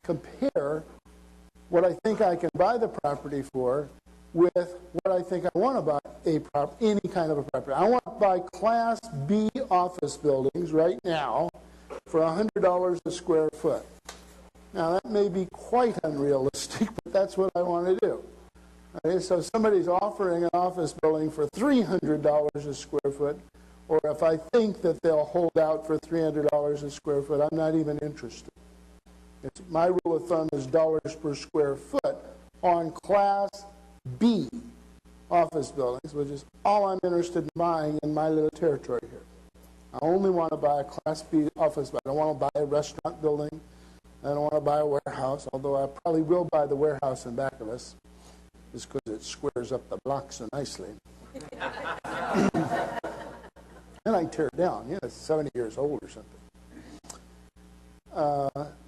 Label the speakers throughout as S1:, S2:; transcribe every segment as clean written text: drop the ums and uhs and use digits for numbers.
S1: compare what I think I can buy the property for with what I think I want to buy any kind of a property. I want to buy Class B office buildings right now for $100 a square foot. Now, that may be quite unrealistic, but that's what I want to do. Okay, so if somebody's offering an office building for $300 a square foot, or if I think that they'll hold out for $300 a square foot, I'm not even interested. My rule of thumb is dollars per square foot on Class B office buildings, which is all I'm interested in buying in my little territory here. I only want to buy a Class B office building. I don't want to buy a restaurant building. I don't want to buy a warehouse, although I probably will buy the warehouse in back of us, just because it squares up the block so nicely. And I tear it down. Yeah, it's 70 years old or something.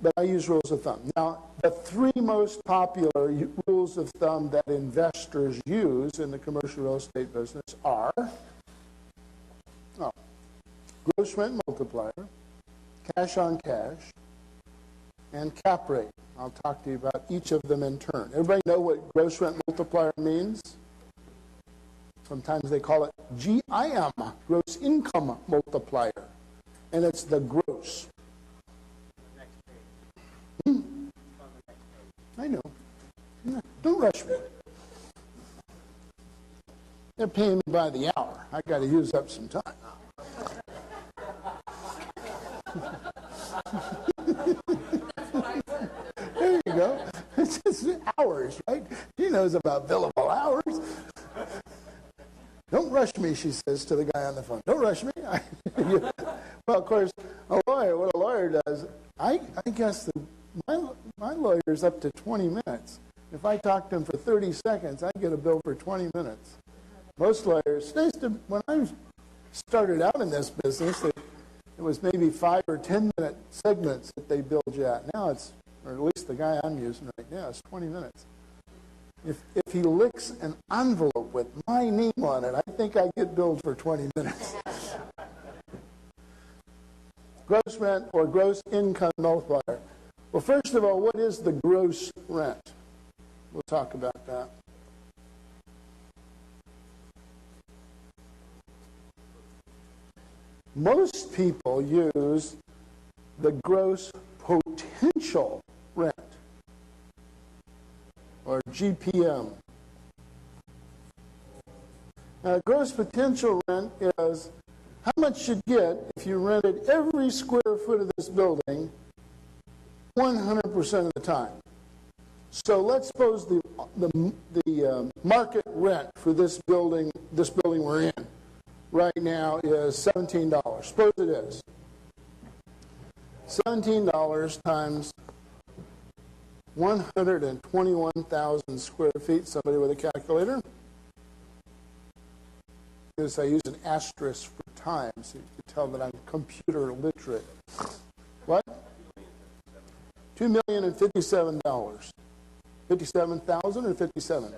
S1: But I use rules of thumb. Now, the three most popular rules of thumb that investors use in the commercial real estate business are gross rent multiplier, cash on cash, and cap rate. I'll talk to you about each of them in turn. Everybody know what gross rent multiplier means? Sometimes they call it GIM, gross income multiplier, and it's the gross. I know. Don't rush me. They're paying me by the hour. I got to use up some time. There you go. It's just hours, right? She knows about billable hours. Don't rush me, she says to the guy on the phone. Don't rush me. Well, of course, what a lawyer does, I guess my lawyer's up to 20 minutes. If I talk to him for 30 seconds, I get a bill for 20 minutes. Most lawyers, when I started out in this business, it was maybe 5 or 10 minute segments that they billed you at. Now it's, or at least the guy I'm using right now, it's 20 minutes. If he licks an envelope with my name on it, I think I get billed for 20 minutes. Gross rent or gross income multiplier. Well, first of all, what is the gross rent? We'll talk about that. Most people use the gross potential rent, or GPM. Now, gross potential rent is how much you'd get if you rented every square foot of this building 100% of the time. So let's suppose the market rent for this building we're in right now is $17. Suppose it is. $17 times 121,000 square feet. Somebody with a calculator? Because I use an asterisk for time, so you can tell that I'm computer literate. What? $2,057,000. 57,000 or 57?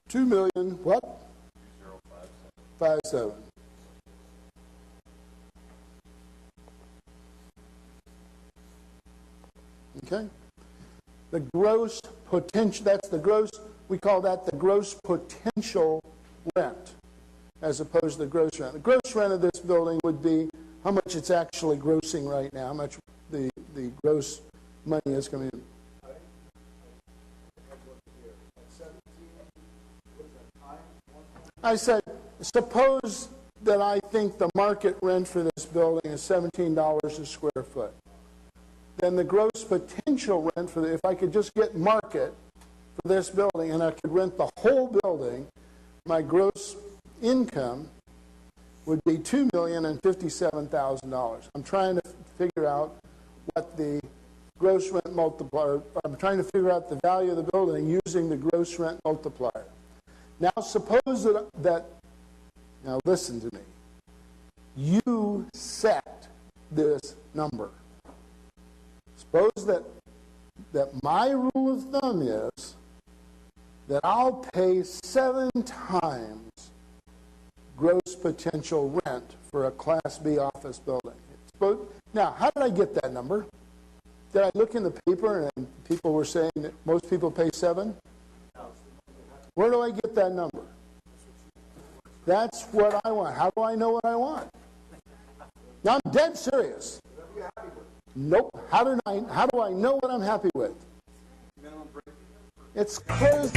S1: 2 million what? 57. Okay? The gross potential, that's the gross, we call that the gross potential rent as opposed to the gross rent. The gross rent of this building would be how much it's actually grossing right now, how much the gross money is coming in. I said, suppose that I think the market rent for this building is $17 a square foot. Then the gross potential rent for if I could just get market for this building and I could rent the whole building, my gross income would be $2,057,000. I'm trying to figure out what the gross rent multiplier, I'm trying to figure out the value of the building using the gross rent multiplier. Now suppose that now listen to me, you set this number. Suppose that my rule of thumb is that I'll pay 7 times gross potential rent for a Class B office building. Now, how did I get that number? Did I look in the paper and people were saying that most people pay 7? Where do I get that number? That's what I want. How do I know what I want? Now, I'm dead serious. Nope. How do I know what I'm happy with? It's closed.